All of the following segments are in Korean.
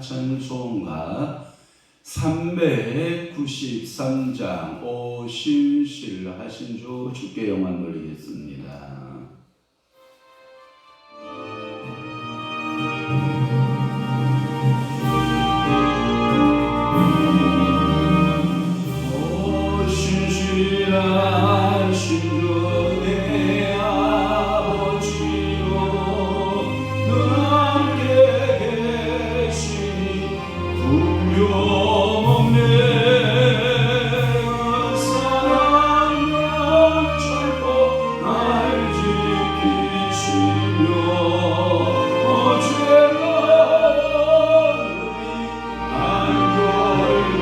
찬송가 393장 오신실하신 주 주께 영광 돌리겠습니다. 오신실하신 주 내 아버지요 함께 계시니 두려움없네. 사랑과 철거 날 지키시며 죄가 우리 한결같네.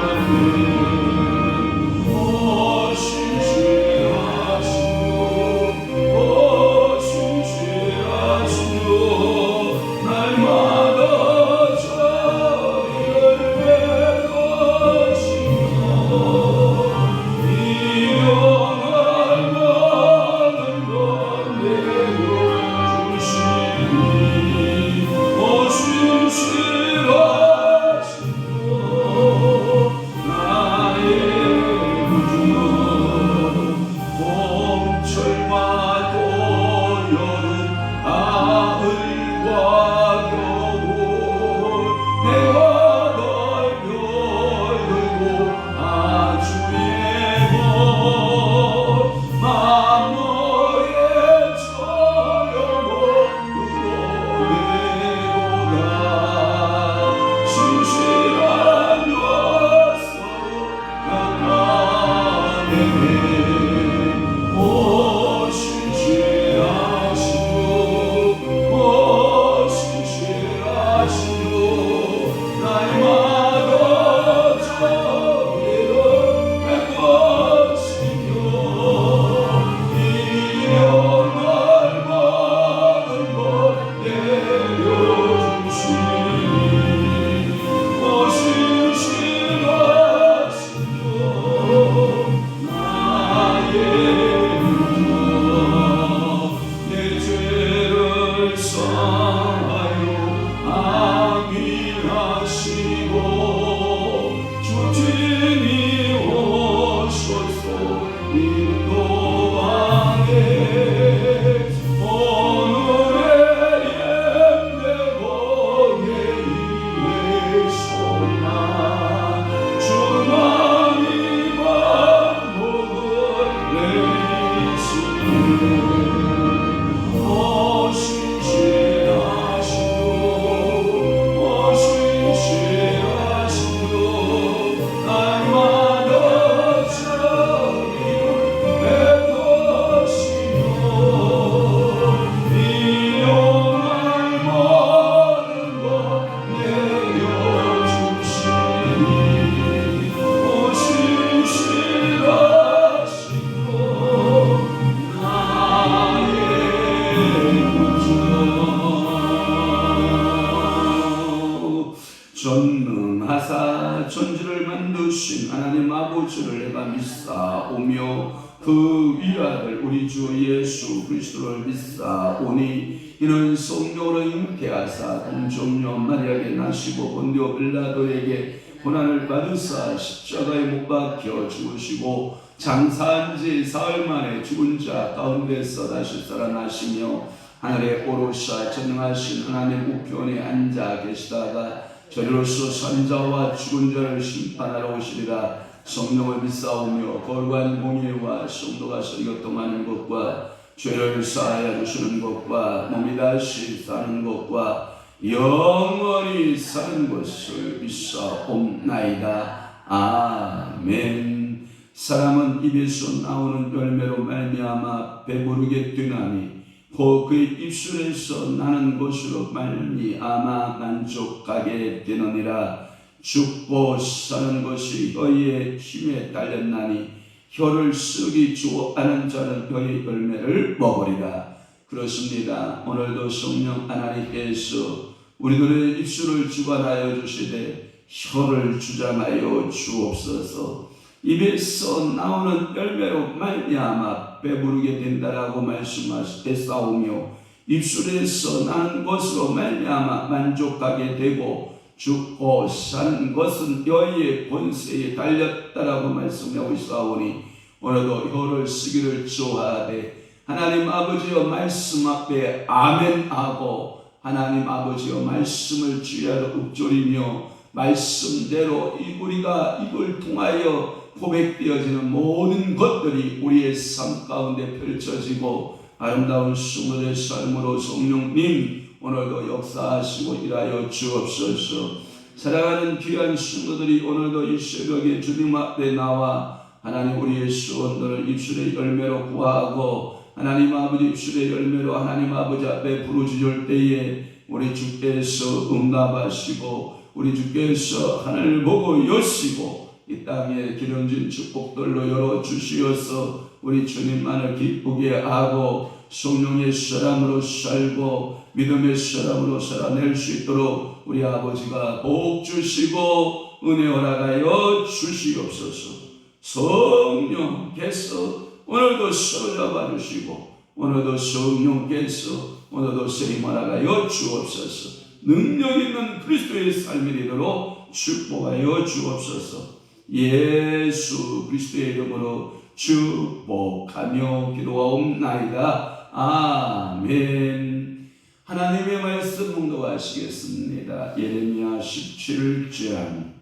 전능하사 천지를 만드신 하나님 아버지를 내가 믿사오며 그 위아들 우리 주 예수 그리스도를 믿사오니 이는 성령으로 잉태하사 동정녀 마리아에게 나시고 본디오 빌라도에게 고난을 받으사 십자가에 못 박혀 죽으시고 장사한 지 사흘 만에 죽은 자 가운데서 다시 살아나시며 하늘에 오르사 전능하신 하나님 우편에 앉아 계시다가 저리로서 산자와 죽은 자를 심판하러 오시리라. 성령을 믿사오며 거룩한 공의와 성도가 설교통하는 것과 죄를 사하여 주시는 것과 몸이 다시 사는 것과 영원히 사는 것을 믿사옵나이다. 아멘. 사람은 입에서 나오는 열매로 말미암아 배부르게 되나니 곧 그의 입술에서 나는 것으로 말미암아 만족하게 되느니라. 죽고 사는 것이 혀의 힘에 달렸나니 혀를 쓰기 좋아하는 자는 혀의 열매를 먹으리라. 그렇습니다. 오늘도 성령 하나님께서 우리들의 입술을 주관하여 주시되 혀를 주장하여 주옵소서. 입에서 나오는 열매로 말미암아 배부르게 된다라고 말씀하셨사오며 입술에서 나는 것으로 말미암아 만족하게 되고 죽고 산 것은 여호와의 권세에 달렸다라고 말씀하고 있사오니 오늘도 혀를 쓰기를 좋아하되 하나님 아버지여 말씀 앞에 아멘하고 하나님 아버지여 말씀을 주야로 읊조리며 말씀대로 우리가 이걸 통하여 고백되어지는 모든 것들이 우리의 삶 가운데 펼쳐지고 아름다운 수모의 삶으로 성령님 오늘도 역사하시고 일하여 주옵소서. 사랑하는 귀한 성도들이 오늘도 이 새벽에 주님 앞에 나와 하나님 우리의 소원들을 입술의 열매로 구하고 하나님 아버지 입술의 열매로 하나님 아버지 앞에 부르짖을 때에 우리 주께서 응답하시고 우리 주께서 하늘을 보고 여시고 이 땅에 기름진 축복들로 열어주시어서 우리 주님만을 기쁘게 하고 성령의 사람으로 살고 믿음의 사람으로 살아낼 수 있도록 우리 아버지가 복 주시고 은혜 허락하여 주시옵소서. 성령께서 오늘도 사로잡아 주시고 오늘도 성령께서 오늘도 세임 허락하여 주옵소서. 능력 있는 그리스도의 삶이 되도록 축복하여 주옵소서. 예수 그리스도의 이름으로 축복하며 기도하옵나이다. 아멘. 하나님의 말씀 봉독하시겠습니다. 예레미야 17장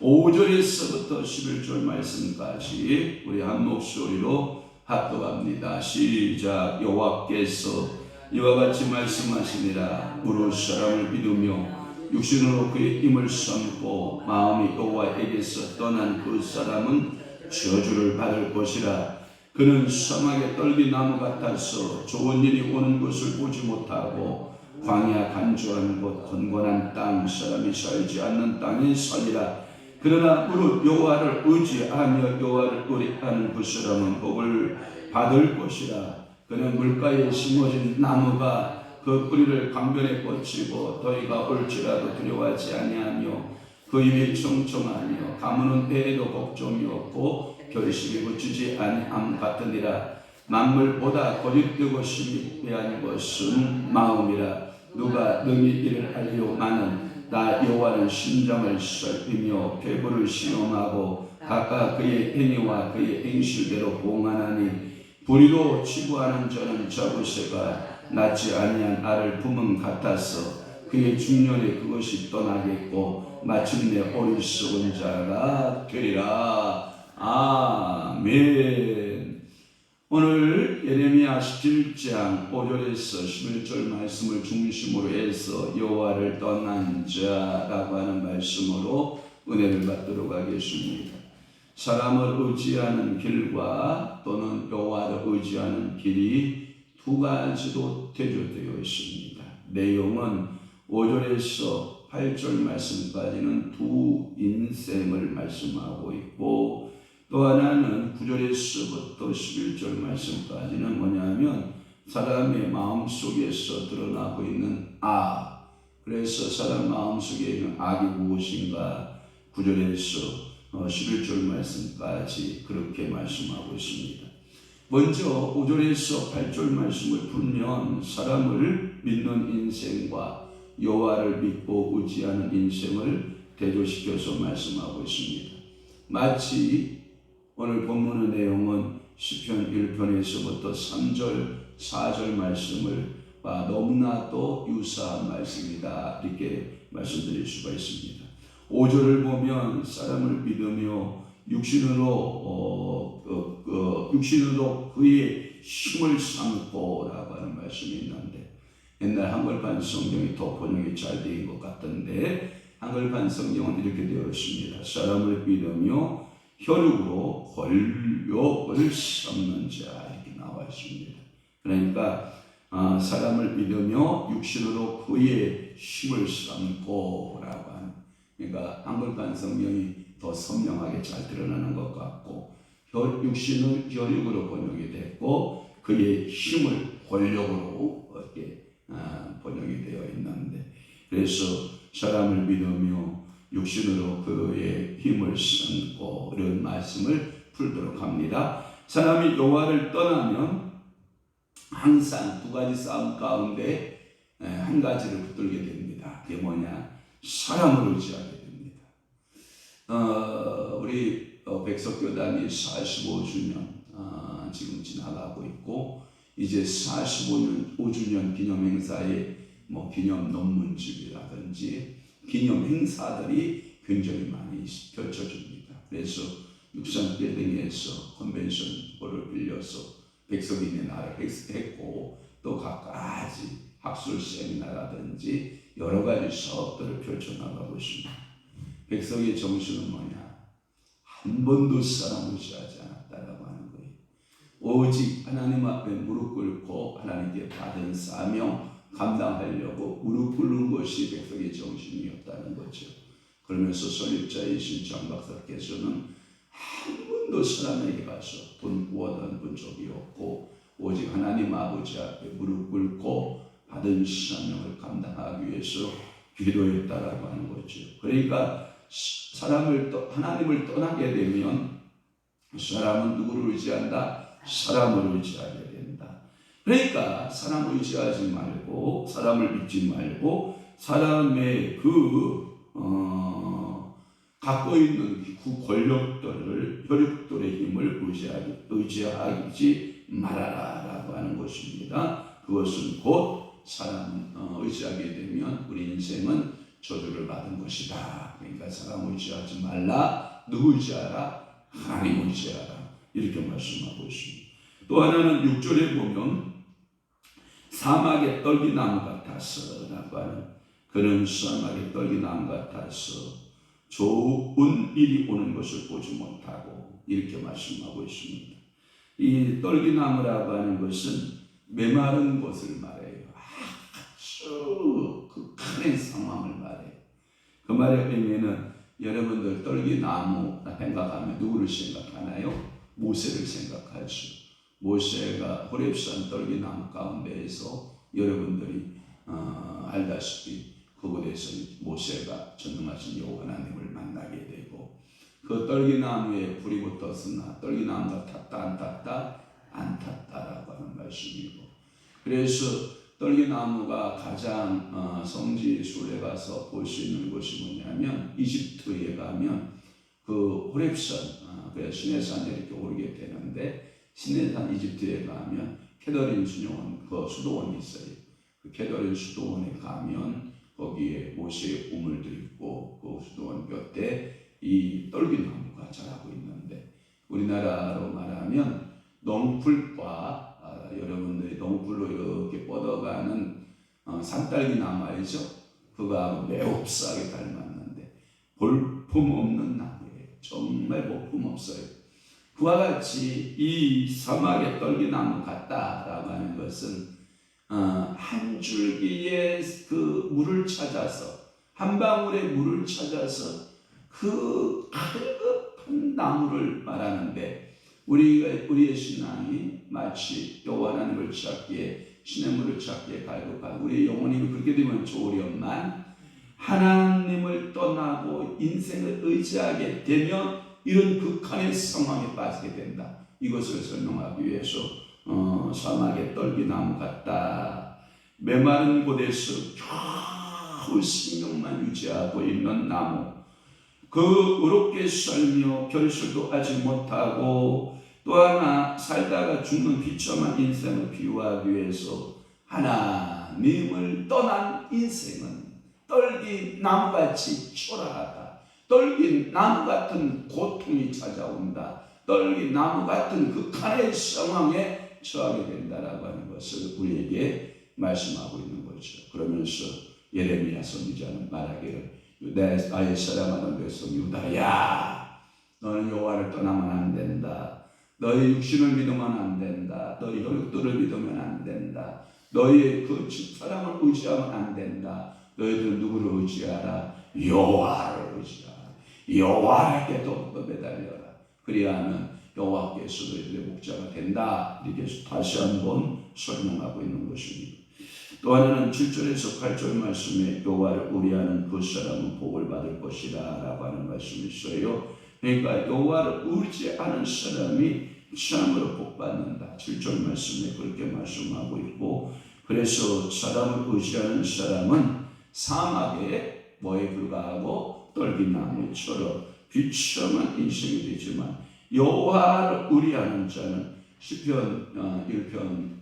5절에서부터 11절 말씀까지 우리 한 목소리로 합독합니다. 시작. 여호와께서 이와 같이 말씀하시니라. 무릇 사람을 믿으며 육신으로 그의 힘을 삼고 마음이 여호와에게서 떠난 그 사람은 저주를 받을 것이라. 그는 사막의 떨기나무 같아서 좋은 일이 오는 것을 보지 못하고 광야 간주한 곳 건건한 땅 사람이 살지 않는 땅에 살리라. 그러나 무릇 여호와를 의지하며 여호와를 의뢰하는 그 사람은 복을 받을 것이라. 그는 물가에 심어진 나무가 그 뿌리를 강변에 뻗치고 더위가 올지라도 두려워하지 아니하며 그 입이 청청하며 가무는 배에도 걱정이 없고 결실이 붙이지 아니함 같으니라. 만물보다 거짓되고 심히 귀한 것은 마음이라. 누가 능히 이를 알리오마는 나 여호와는 심장을 살피며 폐부를 시험하고 각각 그의 행위와 그의 행실대로 봉하나니 불의로 치부하는 자는 자부새가 낳지 아니한 알을 품은 같아서 그의 중년에 그것이 떠나겠고 마침내 어리석은 자가 되리라. 아멘. 오늘 예레미야 17장 5절에서 11절 말씀을 중심으로 해서 여호와를 떠난 자라고 하는 말씀으로 은혜를 받도록 하겠습니다. 사람을 의지하는 길과 또는 여호와를 의지하는 길이 두 가지로 대조되어 있습니다. 내용은 5절에서 8절 말씀까지는 두 인생을 말씀하고 있고 또 하나는 9절에서부터 11절 말씀까지는 뭐냐면 사람의 마음속에서 드러나고 있는 악. 그래서 사람 마음속에 있는 악이 무엇인가 9절에서 11절 말씀까지 그렇게 말씀하고 있습니다. 먼저 5절에서 8절 말씀을 풀면 사람을 믿는 인생과 여호와를 믿고 의지하는 인생을 대조시켜서 말씀하고 있습니다. 마치 오늘 본문의 내용은 시편 1편에서부터 3절, 4절 말씀을 너무나도 유사한 말씀이다 이렇게 말씀드릴 수가 있습니다. 5절을 보면 사람을 믿으며 육신으로 그의 힘을 삼고 라고 하는 말씀이 있는데 옛날 한글판 성경이 더 번역이 잘 되어 있는 것 같던데 한글판 성경은 이렇게 되어 있습니다. 사람을 믿으며 혈육으로 권력을 삼는 자 이렇게 나와 있습니다. 그러니까 사람을 믿으며 육신으로 그의 힘을 삼고 라고 하는 그러니까 한글판 성경이 더 선명하게 잘 드러나는 것 같고 육신을 혈육으로 번역이 됐고 그의 힘을 권력으로 이렇게 번역이 되어 있는데 그래서 사람을 믿으며 육신으로 그의 힘을 삼고 이런 말씀을 풀도록 합니다. 사람이 여호와를 떠나면 항상 두 가지 싸움 가운데 한 가지를 붙들게 됩니다. 그게 뭐냐? 사람을 의지하게 됩니다. 우리 백석교단이 45주년 지금 지나가고 있고, 이제 45주년 기념 행사에 기념 논문집이라든지 기념 행사들이 굉장히 많이 펼쳐집니다. 그래서 육산대 등에서 컨벤션홀을 빌려서 백석인의 날을 했고, 또 각가지 학술 세미나라든지 여러 가지 사업들을 펼쳐나가고 있습니다. 백석의 정신은 뭐냐? 한 번도 사람을 의지하지 않았다라고 하는 거예요. 오직 하나님 앞에 무릎 꿇고 하나님께 받은 사명 감당하려고 무릎 꿇는 것이 백석의 정신이었다는 거죠. 그러면서 설립자이신 장 박사께서는 한 번도 사람에게 가서 돈 구하던 본 적이 없고, 오직 하나님 아버지 앞에 무릎 꿇고 받은 사명을 감당하기 위해서 기도했다라고 하는 거죠. 그러니까 하나님을 떠나게 되면 사람은 누구를 의지한다? 사람을 의지하게 된다. 그러니까 사람을 의지하지 말고, 사람을 믿지 말고, 사람의 갖고 있는 그 권력들을, 혈육들의 힘을 의지하지 말아라라고 하는 것입니다. 그것은 곧 사람 의지하게 되면 우리 인생은 저주를 받은 것이다. 그러니까 사람 의지하지 말라. 누구 의지하라? 하나님 의지하라. 이렇게 말씀하고 있습니다. 또 하나는 6절에 보면 사막의 떨기나무 같아서 라고 하는, 그는 사막의 떨기나무 같아서 좋은 일이 오는 것을 보지 못하고, 이렇게 말씀하고 있습니다. 이 떨기나무라고 하는 것은 메마른 곳을 말해요. 아주 극한의 상황을 말해요. 그 말의 의미는, 여러분들 떨기나무 생각하면 누구를 생각하나요? 모세를 생각하죠. 모세가 호렙산 떨기나무 가운데에서 여러분들이 알다시피 그곳에서 모세가 전능하신 여호와 하나님을 만나게 되고, 그 떨기나무에 불이 붙었으나 떨기나무가 탔다 안 탔다? 안 탔다라고 하는 말씀이고, 그래서 떨기나무가 가장 성지순례 가서 볼 수 있는 곳이 뭐냐면, 이집트에 가면 그 호렙산, 시내산에 이렇게 오르게 되는데, 시내산 이집트에 가면 캐더린 수녀원, 그 수도원이 있어요. 그 캐더린 수도원에 가면 거기에 모세의 우물도 있고, 그 수도원 곁에 이 떨기나무가 자라고 있는데, 우리나라로 말하면 넝쿨과 여러분들이 넝쿨로 이렇게 뻗어가는 산딸기나무 알죠? 그거하고 매우 흡사하게 닮았는데 볼품없는 나무예요. 정말 볼품없어요. 그와 같이 이 사막의 떨기나무 같다라고 하는 것은 한 줄기의 그 물을 찾아서, 한 방울의 물을 찾아서 그 가득한 나무를 말하는데, 우리의 신앙이 마치 여호와 하나님을 찾기에, 시냇물을 찾기에 갈급한 우리의 영혼이 그렇게 되면 좋으련만, 하나님을 떠나고 인생을 의지하게 되면 이런 극한의 상황에 빠지게 된다. 이것을 설명하기 위해서 사막의 떨기나무 같다. 메마른 곳에서 겨우 생명만 유지하고 있는 나무, 그 의롭게 살며 결실도 하지 못하고, 또 하나 살다가 죽는 비참한 인생을 비유하기 위해서 하나님을 떠난 인생은 떨기나무같이 초라하다. 떨기나무 같은 고통이 찾아온다. 떨기나무 같은 극한의 상황에 처하게 된다라고 하는 것을 우리에게 말씀하고 있는 거죠. 그러면서 예레미야 선지자는 말하기를, 나의 사랑하는 백성 유다야, 너는 여호와를 떠나면 안 된다. 너희 육신을 믿으면 안 된다. 너희 혈육들을 믿으면 안 된다. 너희 그 사랑을 의지하면 안 된다. 너희들은 누구를 의지하라? 여호와를 의지하라. 여호와에게 더욱더 매달려라. 그리하면 여호와께서 너희들의 목자가 된다. 이렇게 다시 한번 설명하고 있는 것입니다. 또 하나는 7절에서 8절 말씀에 여호와를 의뢰하는 그 사람은 복을 받을 것이다 라고 하는 말씀이 있어요. 그러니까 여호와를 의지하는 사람이 참으로 복받는다. 7절 말씀에 그렇게 말씀하고 있고, 그래서 사람을 의지하는 사람은 사막의 뭐에 불과하고 떨기나무처럼 비참한 인생이 되지만 여호와를 의뢰하는 자는 시편 1편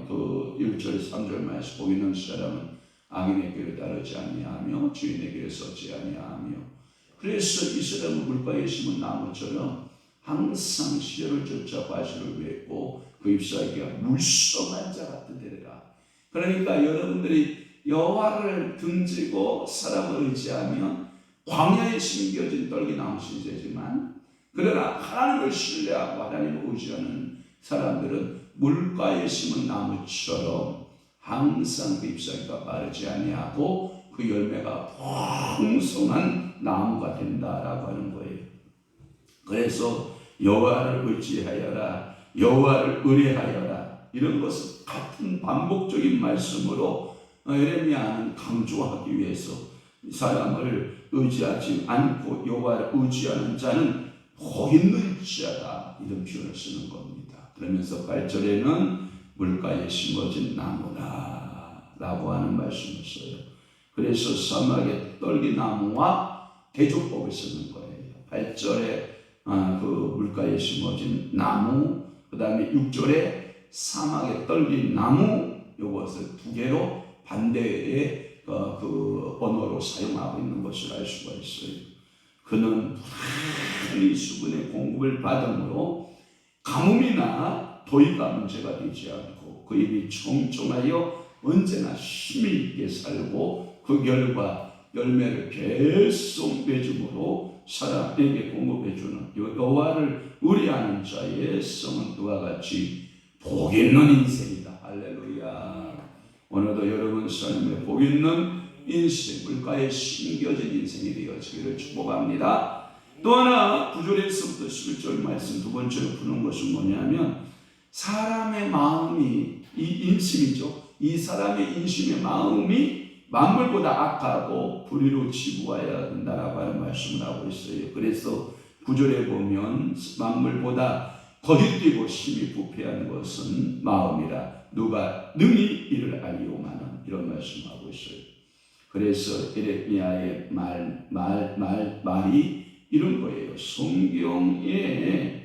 그 1절 3절 말씀 복 있는 사람은 악인의 길을 따르지 아니하며 주인의 길을 섰지 아니하며. 그래서 이 사람은 물가에 심은 나무처럼 항상 시절을 쫓아 과실을 맺고 그 잎사귀가 물성한 자 같은 데라. 그러니까 여러분들이 여호와를 등지고 사람을 의지하면 광야에 심겨진 떨기나무 신세지만, 그러나 하나님을 신뢰하고 하나님을 의지하는 사람들은 물가에 심은 나무처럼 항상 그 잎사귀가 마르지 아니하고 그 열매가 풍성한 나무가 된다라고 하는 거예요. 그래서 여호와를 의지하여라, 여호와를 의뢰하여라, 이런 것은 같은 반복적인 말씀으로 예레미야는 강조하기 위해서 사람을 의지하지 않고 여호와를 의지하는 자는 복 있는 자다, 이런 표현을 쓰는 겁니다. 그러면서 8절에는 물가에 심어진 나무다 라고 하는 말씀을 써요. 그래서 사막의 떨기나무와 대조법을 쓰는 거예요. 8절에 그 물가에 심어진 나무, 그 다음에 6절에 사막의 떨기나무, 이것을 두 개로 반대의 그 언어로 사용하고 있는 것을 알 수가 있어요. 그는 무한히 수분의 공급을 받음으로 가뭄이나 더위가 문제가 되지 않고 그 입이 청청하여 언제나 힘이 있게 살고 그 결과 열매를 계속 맺음으로 사람에게 공급해주는 여호와를 의뢰하는 자의 성은 그와 같이 복 있는 인생이다. 할렐루야. 오늘도 여러분 삶에 복 있는 인생, 물가에 심겨진 인생이 되어지기를 축복합니다. 또 하나 9절에서부터 11절 말씀 두 번째로 푸는 것은 뭐냐면, 사람의 마음이, 이 인심이죠, 이 사람의 인심의 마음이 만물보다 악하고 불의로 치부하여야 된다라고 하는 말씀을 하고 있어요. 그래서 9절에 보면 만물보다 거짓되고 심히 부패한 것은 마음이라 누가 능히 이를 알리오마는, 이런 말씀하고 있어요. 그래서 예레미야의 말이 이런 거예요. 성경에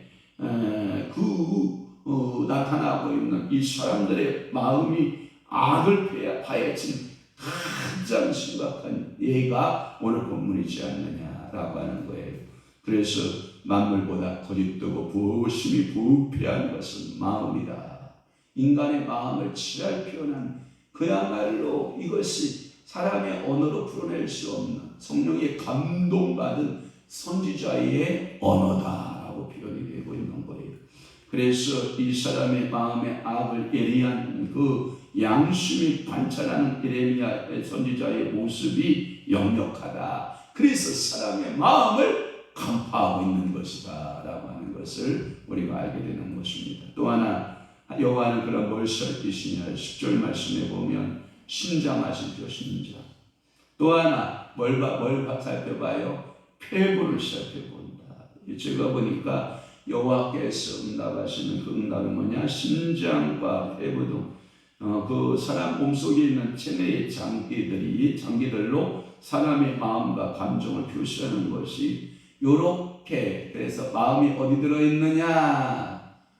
나타나고 있는 이 사람들의 마음이 악을 파헤친 가장 심각한 예가 오늘 본문이지 않느냐라고 하는 거예요. 그래서 만물보다 거짓되고 부심이 부패한 것은 마음이다. 인간의 마음을 칠할 표현한 그야말로 이것이 사람의 언어로 풀어낼 수 없는 성령의 감동받은 선지자의 언어다라고 표현이 되고 있는 거예요. 그래서 이 사람의 마음의 악을 예리한 그 양심이 관찰하는 예레미야 선지자의 모습이 역력하다. 그래서 사람의 마음을 간파하고 있는 것이다 라고 하는 것을 우리가 알게 되는 것입니다. 또 하나 여호와는 그런 뭘 살피시냐, 10절 말씀에 보면 신장하시죠, 신장. 또 하나 뭘 살펴봐요? 폐부를 살펴본다. 제가 보니까 여호와께서 응답하시는 그 응답이 뭐냐, 신장과 폐부도 그 사람 몸속에 있는 체내의 장기들로 사람의 마음과 감정을 표시하는 것이 요렇게, 그래서 마음이 어디 들어있느냐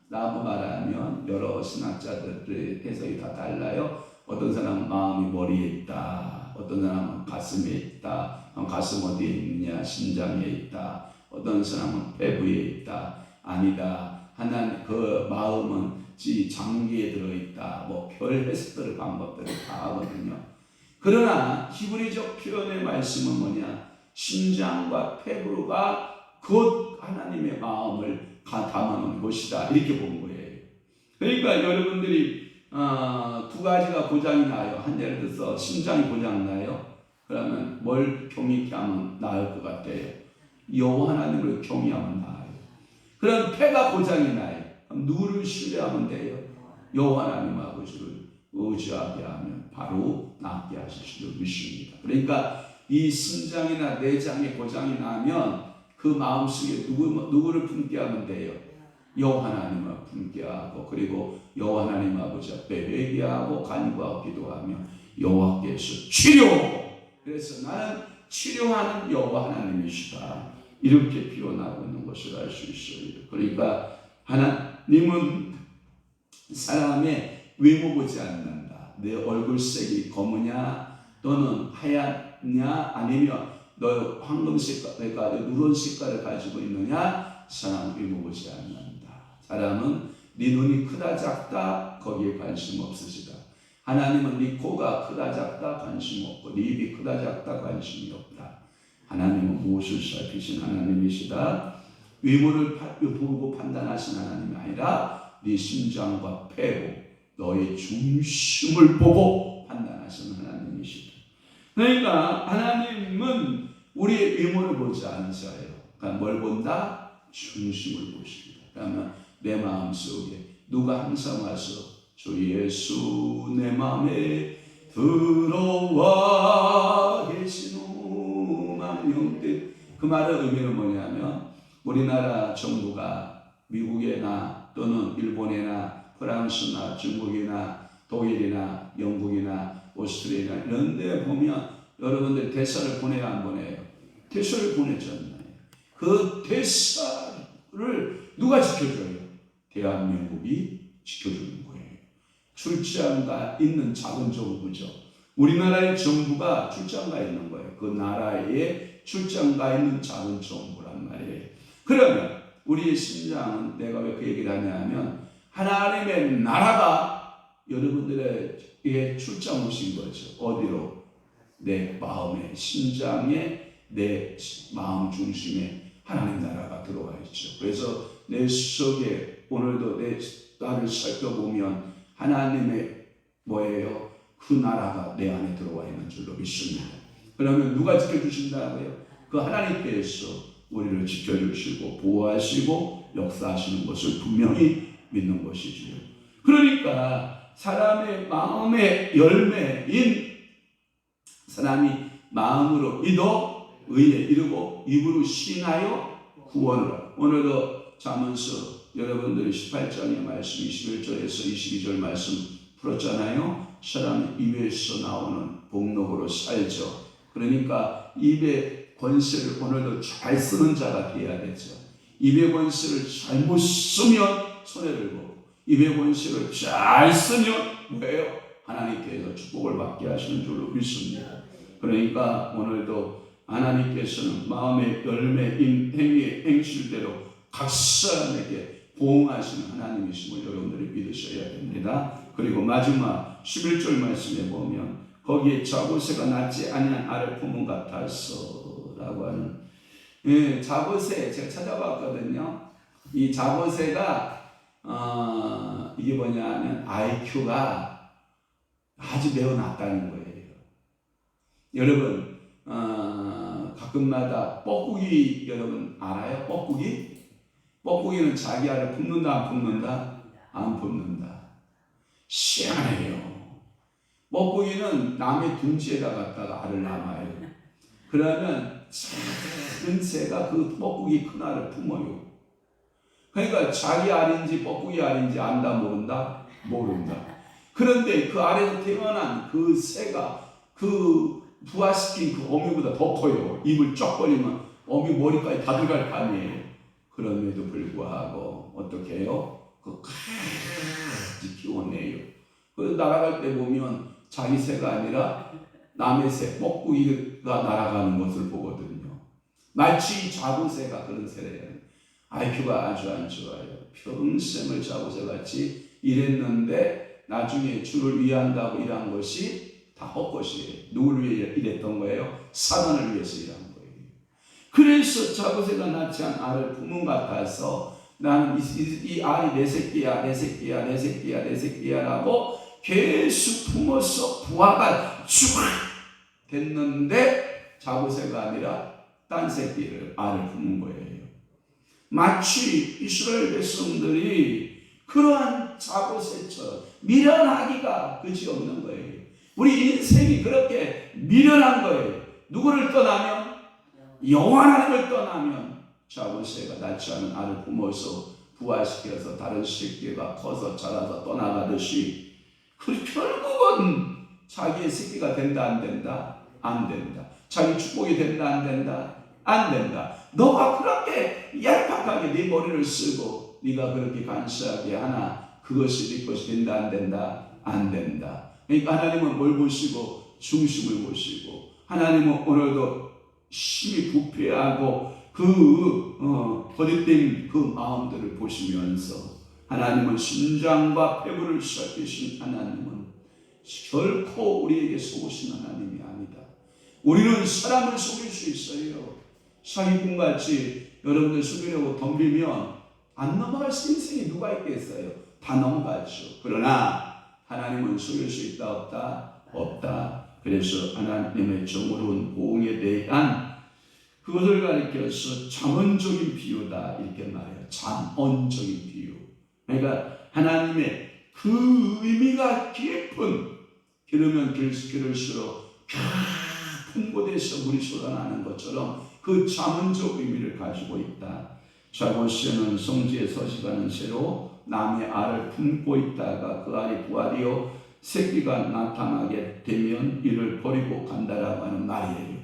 라고 말하면 여러 신학자들의 해석이 다 달라요. 어떤 사람은 마음이 머리에 있다, 어떤 사람은 가슴에 있다, 가슴 어디에 있느냐, 신장에 있다, 어떤 사람은 폐부에 있다, 아니다, 하나는 그 마음은 장기에 들어있다, 뭐 별 해석들 방법들을 다 하거든요. 그러나 히브리적 표현의 말씀은 뭐냐, 신장과 폐부가 곧 하나님의 마음을 담아놓은 것이다, 이렇게 본 거예요. 그러니까 여러분들이 두 가지가 고장이 나요. 한 예를 들어서 심장이 고장 나요. 그러면 뭘 경있게 하면 나을 것 같아요? 여호와 하나님을 경외하면 나아요. 그럼 폐가 고장이 나요. 그럼 누구를 신뢰하면 돼요? 여호와 하나님 아버지를 의지하게 하면 바로 낫게 하실 줄 믿습니다. 그러니까 이 심장이나 내장에 고장이 나면 그 마음속에 누구를 품게 하면 돼요? 여호와 하나님을 품게 하고, 그리고 여호와 하나님 아버지 앞에 회개하고 간구하고 기도하며 여호와께서 치료. 그래서 나는 치료하는 여호와 하나님이시다. 이렇게 표현하고 있는 것을 알 수 있어요. 그러니까 하나님은 사람의 외모 보지 않는다. 내 얼굴색이 검으냐 또는 하얗냐 아니면 너 황금 색깔과 누런 색깔을 가지고 있느냐, 사람은 외모 보지 않는다. 사람은 네 눈이 크다 작다 거기에 관심 없으시다. 하나님은 네 코가 크다 작다 관심 없고 네 입이 크다 작다 관심이 없다. 하나님은 무엇을 살피신 하나님이시다. 외모를 보고 판단하신 하나님이 아니라 네 심장과 폐로 너의 중심을 보고 판단하시는 하나님이시다. 그러니까 하나님은 우리의 외모를 보지 않으셔요. 그러니까 뭘 본다? 중심을 보십니다. 그러면 내 마음속에 누가 항상 와서 주 예수 내 마음에 들어와 계시노 망령뜻. 그 말의 의미는 뭐냐면 우리나라 정부가 미국이나 또는 일본이나 프랑스나 중국이나 독일이나 영국이나 오스트리아나 이런 데 보면 여러분들 대사를 보내야 안 보내요? 대사를 보내잖아요. 그 대사를 누가 지켜줘요? 대한민국이 지켜주는 거예요. 출장가 있는 작은 정부죠. 우리나라의 정부가 출장가 있는 거예요. 그 나라에 출장가 있는 작은 정부란 말이에요. 그러면 우리의 심장은 내가 왜 그 얘기를 하냐 하면 하나님의 나라가 여러분들에게 출장 오신 거죠. 어디로? 내 마음에, 심장에, 내 마음 중심에 하나님 나라가 들어와 있죠. 그래서 내 속에 오늘도 내 나를 살펴보면 하나님의 뭐예요? 그 나라가 내 안에 들어와 있는 줄로 믿습니다. 그러면 누가 지켜주신다고요? 그 하나님께서 우리를 지켜주시고 보호하시고 역사하시는 것을 분명히 믿는 것이지요. 그러니까 사람의 마음의 열매인 사람이 마음으로 믿어 의에 이르고 입으로 시인하여 구원을. 오늘도 잠언서 여러분들이 18장의 말씀 21절에서 22절 말씀 풀었잖아요. 사람이 입에서 나오는 복록으로 살죠. 그러니까 입의 권세를 오늘도 잘 쓰는 자가 되어야 되죠. 입의 권세를 잘못 쓰면 손해를 보고 입의 권세를 잘 쓰면 뭐예요? 하나님께서 축복을 받게 하시는 줄로 믿습니다. 그러니까 오늘도 하나님께서는 마음의 열매인 행위의 행실대로 각 사람에게 보응하시는 하나님이심을 여러분들이 믿으셔야 됩니다. 그리고 마지막 11절 말씀에 보면 거기에 자보새가 낳지 아니한 알을 품은 같아서 라고 하는 자보새 제가 찾아봤거든요. 이 자보새가 이게 뭐냐 하면 IQ가 아주 매우 낮다는 거예요. 여러분 가끔마다 뻐꾸기 여러분 알아요? 뻐꾸기? 뻐꾸기는 자기 알을 품는다 안 품는다? 안 품는다. 희한해요. 뻐꾸기는 남의 둥지에다 갖다가 알을 남아요. 그러면 작은 새가 그 뻐꾸기 큰 알을 품어요. 그러니까 자기 알인지 뻐꾸기 알인지 안다 모른다? 모른다. 그런데 그 알에서 태어난 그 새가 그 부화시킨 그 어미보다 더 커요. 입을 쩍 벌리면 어미 머리까지 다 들어갈 판이에요. 그럼에도 불구하고 어떻게 해요? 그까지 키워내요. 그래서 날아갈 때 보면 자기 새가 아니라 남의 새, 뻐꾸기가 날아가는 것을 보거든요. 마치 자보새가 그런 새래요. IQ가 아주 안 좋아요. 평생을 자보새같이 일했는데 나중에 주를 위한다고 일한 것이 다 헛것이에요. 누구를 위해 일했던 거예요? 사단을 위해서 일한 거예요. 그래서 자보새가 낳지 않은 알을 품은 것 같아서 나는 이 알이 내 새끼야, 내 새끼야, 내 새끼야, 내 새끼야 라고 계속 품어서 부화가 쭉 됐는데 자보새가 아니라 딴 새끼를 알을 품은 거예요. 마치 이스라엘 백성들이 그러한 자보새처럼 미련하기가 그지없는 거예요. 우리 인생이 그렇게 미련한 거예요. 누구를 떠나면? 여호와 하나님을 떠나면 자보새가 낳지 않은 알을 품어서 부화시켜서 다른 새끼가 커서 자라서 떠나가듯이 그 결국은 자기의 새끼가 된다 안 된다? 안 된다. 자기 축복이 된다 안 된다? 안 된다. 너가 그렇게 얄팍하게 네 머리를 쓰고 네가 그렇게 간사하게 하나 그것이 네 것이 된다 안 된다? 안 된다. 그러니까 하나님은 뭘 보시고? 중심을 보시고 하나님은 오늘도 심히 부패하고 거짓된 그 마음들을 보시면서 하나님은 신장과 폐부를 시작하신 하나님은 결코 우리에게 속으신 하나님이 아니다. 우리는 사람을 속일 수 있어요. 사기꾼같이 여러분들 속이려고 덤비면 안 넘어갈 수 인생이 누가 있겠어요? 다 넘어가죠. 그러나 하나님은 속일 수 있다 없다? 없다. 그래서 하나님의 정의로운 보응에 대한 그것을 가리켜서 잠언적인 비유다 이렇게 말해요. 잠언적인 비유. 그러니까 하나님의 그 의미가 깊은 기르면 기를수록 깊은 곳에서 물이 쏟아나는 것처럼 그 잠언적 의미를 가지고 있다. 자고새는 성지에 서식하는 새로 남의 알을 품고 있다가 그 알이 부활이요 새끼가 나타나게 되면 이를 버리고 간다라고 하는 말이에요.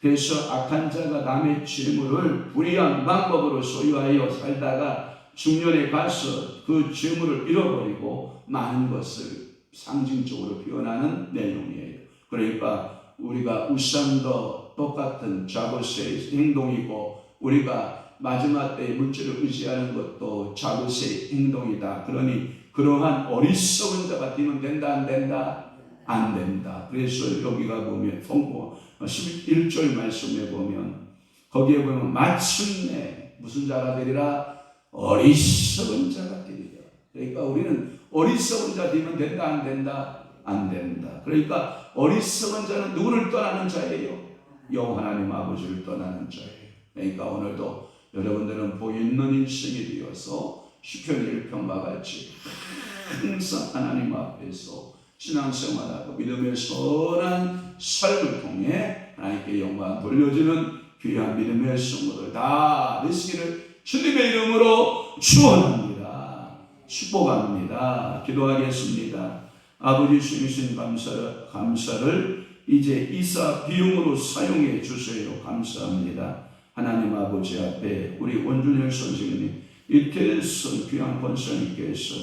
그래서 악한 자가 남의 재물을 불의한 방법으로 소유하여 살다가 중년에 가서 그 재물을 잃어버리고 많은 것을 상징적으로 표현하는 내용이에요. 그러니까 우리가 우상도 똑같은 자고새의 행동이고 우리가 마지막 때에 물질을 의지하는 것도 자고새의 행동이다. 그러니 그러한 어리석은 자가 되면 된다 안 된다? 안 된다. 그래서 여기가 보면 성경 11절 말씀에 보면 거기에 보면 마침내 무슨 자가 되리라? 어리석은 자가 되리라. 그러니까 우리는 어리석은 자 되면 된다 안 된다? 안 된다. 그러니까 어리석은 자는 누구를 떠나는 자예요? 여호와 하나님 아버지를 떠나는 자예요. 그러니까 오늘도 여러분들은 복 있는 인생이 되어서 시편 1편과 같이 항상 하나님 앞에서 신앙생활하고 믿음의 선한 삶을 통해 하나님께 영광 돌려주는 귀한 믿음의 성도들 다 되시기를 주님의 이름으로 축원합니다. 축복합니다. 기도하겠습니다. 아버지 주신 감사를 이제 이사 비용으로 사용해 주세요. 감사합니다. 하나님 아버지 앞에 우리 원준열 선생님 이렇게 선 귀한 권사님께서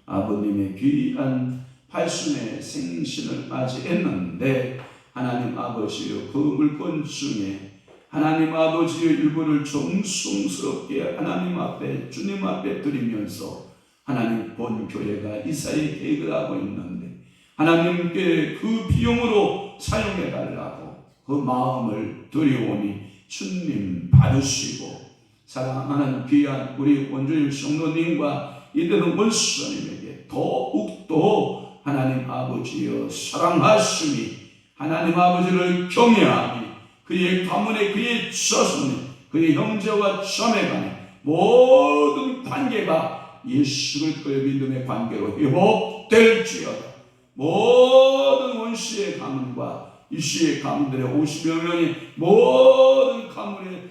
아버님의 귀한 8순의 생신을 맞이했는데 하나님 아버지여 그 물건 중에 하나님 아버지의 일부를 정성스럽게 하나님 앞에 주님 앞에 드리면서 하나님 본 교회가 이사의 계획을 하고 있는데 하나님께 그 비용으로 사용해 달라고 그 마음을 드리오니 주님 받으시고 사랑하는 귀한 우리 원주일 성도님과 이들은 원수님에게 더욱더 하나님 아버지여 사랑하심이 하나님 아버지를 경외하니 그의 가문에 그의 자손에 그의 형제와 자매 간에 모든 관계가 예수 그리스도의 믿음의 관계로 회복될지어다. 모든 원수의 가문과 이슈의 가문들의 50여 명의 모든 가문의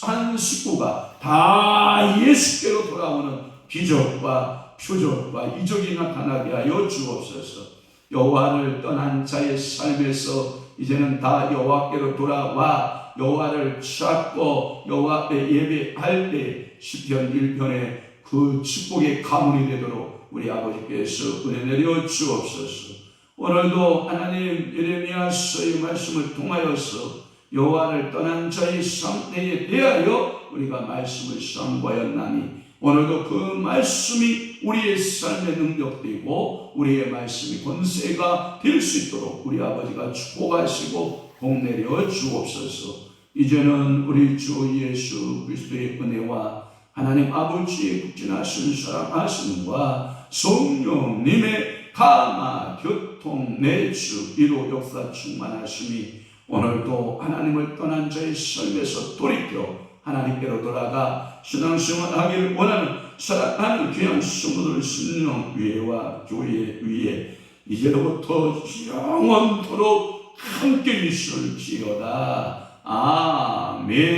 한 식구가 다 예수께로 돌아오는 기적과 표적과 이적이 나타나게 하여 주옵소서. 여호와를 떠난 자의 삶에서 이제는 다 여호와께로 돌아와 여호와를 찾고 여호와 앞에 예배할 때 시편 1편에 그 축복의 가문이 되도록 우리 아버지께서 은혜 내려 주옵소서. 오늘도 하나님 예레미야서의 말씀을 통하여서 여호와를 떠난 자의 상태에 대하여 우리가 말씀을 선고하였나니 오늘도 그 말씀이 우리의 삶에 능력되고 우리의 말씀이 권세가 될 수 있도록 우리 아버지가 축복하시고 복 내려 주옵소서. 이제는 우리 주 예수 그리스도의 은혜와 하나님 아버지의 극진하신 사랑하심과 성령님의 감화 교통 내주 위로 역사 충만하심이 오늘도 하나님을 떠난 자의 삶에서 돌이켜 하나님께로 돌아가 신앙생활하기를 원하는 사랑하는 귀한 성도들 신령 위에와 교회 위에 이제로부터 영원토록 함께 있을지어다. 아멘.